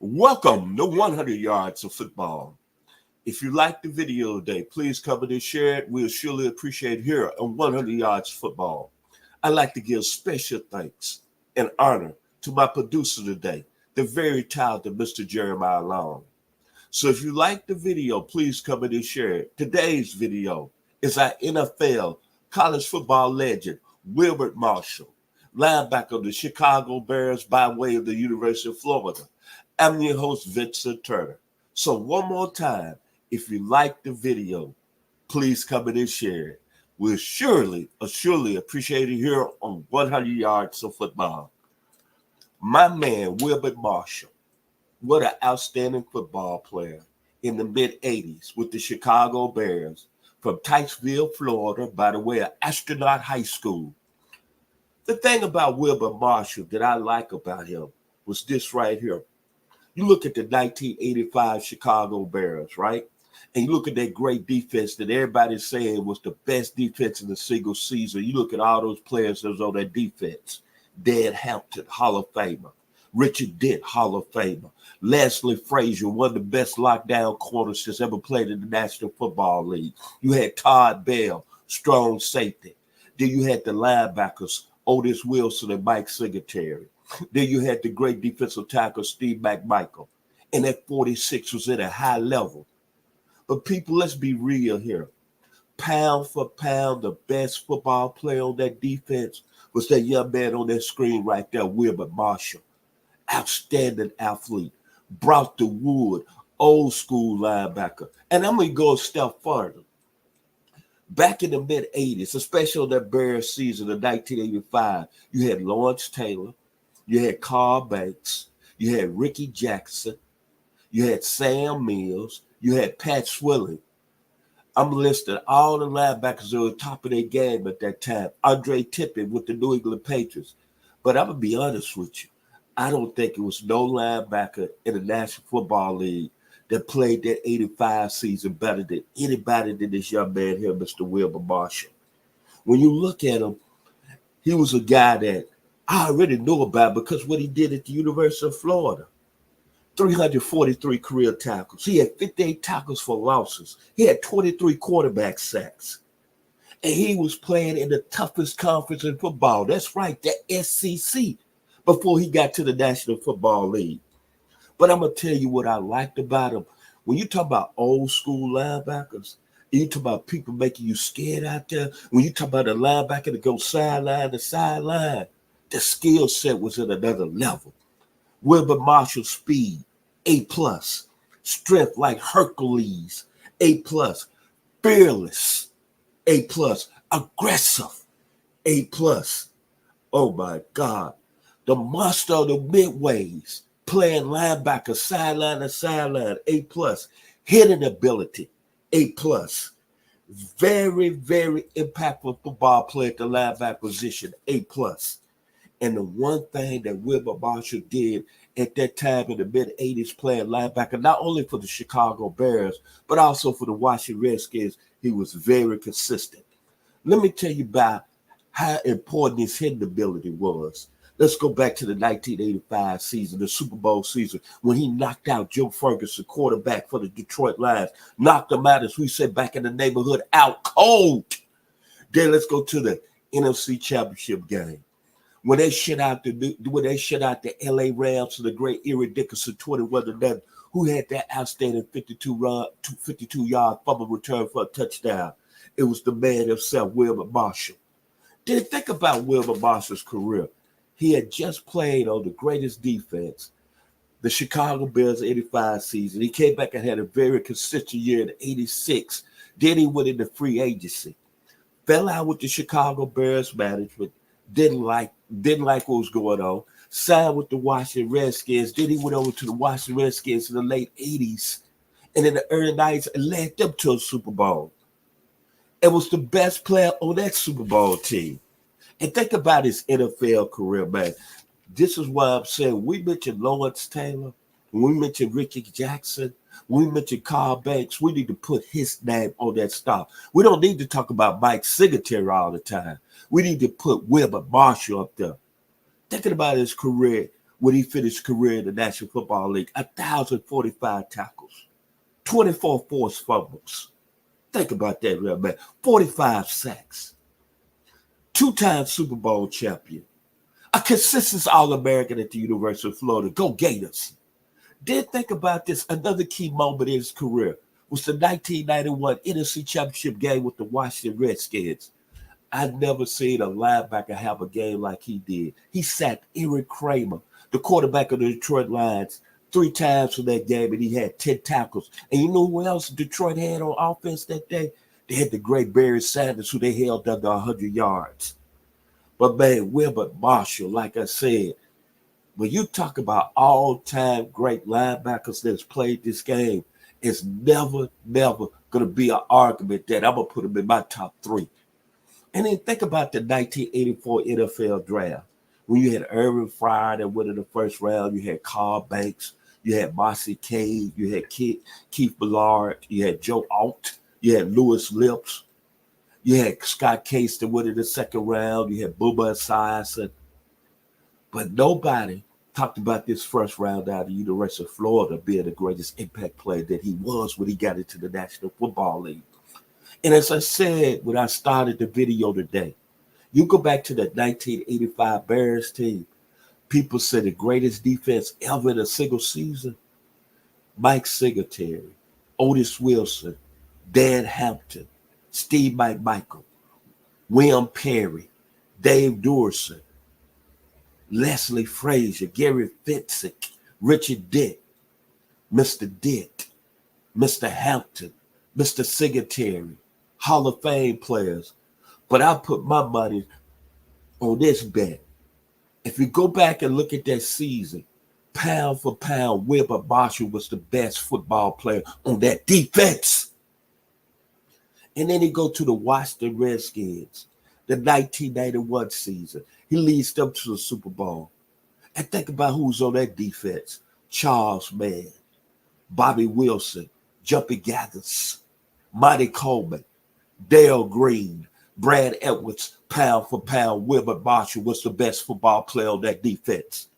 Welcome to 100 Yards of Football. If you like the video today, please comment and share it. We'll surely appreciate it here on 100 Yards of Football. I'd like to give special thanks and honor to my producer today, the very talented Mr. Jeremiah Long. So if you like the video, please comment and share it. Today's video is our NFL college football legend, Wilber Marshall, linebacker of the Chicago Bears by way of the University of Florida. I'm your host, Vincent Turner. So one more time, if you like the video, please comment and share it. We'll surely appreciate it here on 100 Yards of Football. My man, Wilber Marshall, what an outstanding football player in the mid-'80s with the Chicago Bears from Tykesville, Florida, by the way of Astronaut High School. The thing about Wilber Marshall that I like about him was this right here. You look at the 1985 Chicago Bears, right? And you look at that great defense that everybody's saying was the best defense in a single season. You look at all those players that was on that defense. Dan Hampton, Hall of Famer. Richard Dent, Hall of Famer. Leslie Frazier, one of the best lockdown corners that's ever played in the National Football League. You had Todd Bell, strong safety. Then you had the linebackers, Otis Wilson and Mike Singletary. Then you had the great defensive tackle, Steve McMichael. And that 46 was at a high level. But people, let's be real here. Pound for pound, the best football player on that defense was that young man on that screen right there, Wilber Marshall. Outstanding athlete. Brought the wood, old school linebacker. And I'm going to go a step further. Back in the mid-'80s, especially on that Bears season of 1985, you had Lawrence Taylor. You had Carl Banks, you had Ricky Jackson, you had Sam Mills, you had Pat Swilling. I'm listing all the linebackers that were top of their game at that time. Andre Tippett with the New England Patriots. But I'm going to be honest with you. I don't think it was no linebacker in the National Football League that played that 85 season better than anybody than this young man here, Mr. Wilber Marshall. When you look at him, he was a guy that I already know about because what he did at the University of Florida. 343 career tackles. He had 58 tackles for losses. He had 23 quarterback sacks. And he was playing in the toughest conference in football. That's right, the SEC, before he got to the National Football League. But I'm going to tell you what I liked about him. When you talk about old school linebackers, you talk about people making you scared out there. When you talk about a linebacker that goes sideline to sideline, the skill set was at another level. Wilber Marshall's speed, A+. Strength like Hercules, A+. Fearless, A+. Aggressive, A+. Oh my God. The monster of the midways, playing linebacker sideline to sideline, A+. Hitting ability, A+. Very, very impactful football player at the linebacker position, A+. And the one thing that Wilber Marshall did at that time in the mid-'80s playing linebacker, not only for the Chicago Bears, but also for the Washington Redskins, he was very consistent. Let me tell you about how important his hitting ability was. Let's go back to the 1985 season, the Super Bowl season, when he knocked out Joe Ferguson, quarterback for the Detroit Lions. Knocked him out, as we said back in the neighborhood, out cold. Then let's go to the NFC Championship game. When they shut out the LA Rams to the great Erie Dickerson 21-0, who had that outstanding 52-yard fumble return for a touchdown. It was the man himself, Wilber Marshall. Then think about Wilber Marshall's career. He had just played on the greatest defense, the Chicago Bears 85 season. He came back and had a very consistent year in 86. Then he went into free agency. Fell out with the Chicago Bears management. Didn't like what was going on. Signed with the Washington Redskins. Then he went over to the Washington Redskins in the late 80s. And in the early 90s, and led them to a Super Bowl. And was the best player on that Super Bowl team. And think about his NFL career, man. This is why I'm saying we mentioned Lawrence Taylor. When we mentioned Ricky Jackson. When we mentioned Carl Banks. We need to put his name on that stuff. We don't need to talk about Mike Singletary all the time. We need to put Wilber Marshall up there. Thinking about his career, when he finished his career in the National Football League. 1,045 tackles, 24 forced fumbles. Think about that, real man. 45 sacks. 2-time Super Bowl champion. A consistent All-American at the University of Florida. Go Gators. Then think about this. Another key moment in his career was the 1991 NFC Championship game with the Washington Redskins. I've never seen a linebacker have a game like he did. He sacked Eric Kramer, the quarterback of the Detroit Lions, 3 times for that game, and he had 10 tackles. And you know who else Detroit had on offense that day? They had the great Barry Sanders, who they held under 100 yards. But, man, Wilber Marshall, like I said, when you talk about all-time great linebackers that's played this game, it's never going to be an argument that I'm going to put him in my top 3. And then think about the 1984 NFL draft. When you had Irvin Fryer that went in the first round, you had Carl Banks, you had Marcy Cade, you had Keith Ballard, you had Joe Alt, you had Lewis Lips, you had Scott Case that went in the second round, you had Bubba Esiason. But nobody talked about this first round out of the University of Florida being the greatest impact player that he was when he got into the National Football League. And as I said when I started the video today, you go back to that 1985 Bears team, people say the greatest defense ever in a single season. Mike Singletary, Otis Wilson, Dan Hampton, Steve McMichael, William Perry, Dave Dorsey, Leslie Frazier, Gary Fitzik, Richard Dent, Mr. Dent, Mr. Hampton, Mr. Singletary, Hall of Fame players. But I put my money on this bet. If you go back and look at that season, pound for pound, Wilber Marshall was the best football player on that defense. And then he go to the Washington Redskins, the 1991 season. He leads them to the Super Bowl. And think about who's on that defense. Charles Mann, Bobby Wilson, Jumpy Gathers, Monty Coleman, Dale Green, Brad Edwards. Pound for pound, Wilber Marshall was the best football player on that defense.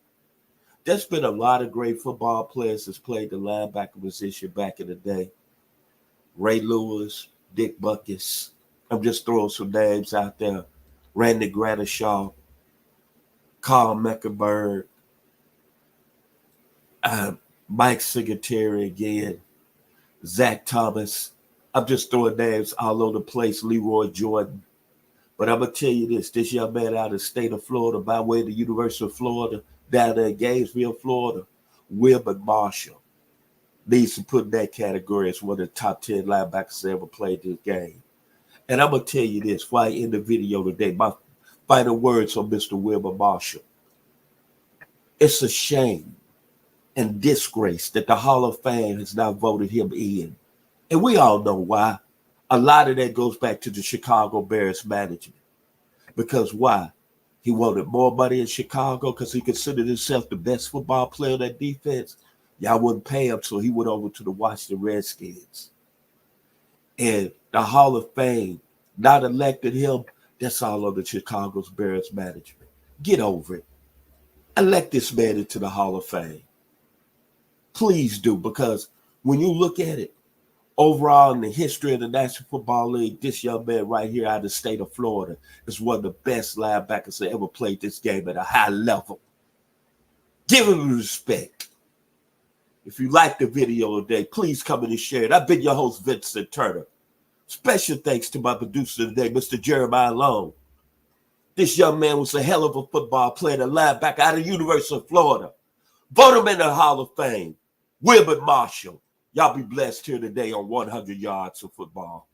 There's been a lot of great football players that's played the linebacker position back in the day. Ray Lewis, Dick Butkus. I'm just throwing some names out there. Randy Gradishaw, Carl Mecklenburg, Mike Singletary again, Zach Thomas. I'm just throwing names all over the place, Leroy Jordan. But I'm going to tell you this young man out of the state of Florida, by way of the University of Florida, down there in Gainesville, Florida, Wilber Marshall, needs to put in that category as one of the top 10 linebackers that ever played this game. And I'm going to tell you this, before I end the video today, my final words on Mr. Wilber Marshall. It's a shame and disgrace that the Hall of Fame has not voted him in. And we all know why. A lot of that goes back to the Chicago Bears management. Because why? He wanted more money in Chicago because he considered himself the best football player on that defense. Y'all wouldn't pay him, so he went over to the Washington Redskins. And the Hall of Fame not elected him. That's all on the Chicago's Bears management. Get over it. Elect this man into the Hall of Fame. Please do, because when you look at it, overall in the history of the National Football League, this young man right here out of the state of Florida is one of the best linebackers that ever played this game at a high level. Give him respect. If you like the video today, please come in and share it. I've been your host, Vincent Turner. Special thanks to my producer today, Mr. Jeremiah Long. This young man was a hell of a football player, a linebacker out of the University of Florida. Vote him in the Hall of Fame. Wilber Marshall. Y'all be blessed here today on 100 Yards of Football.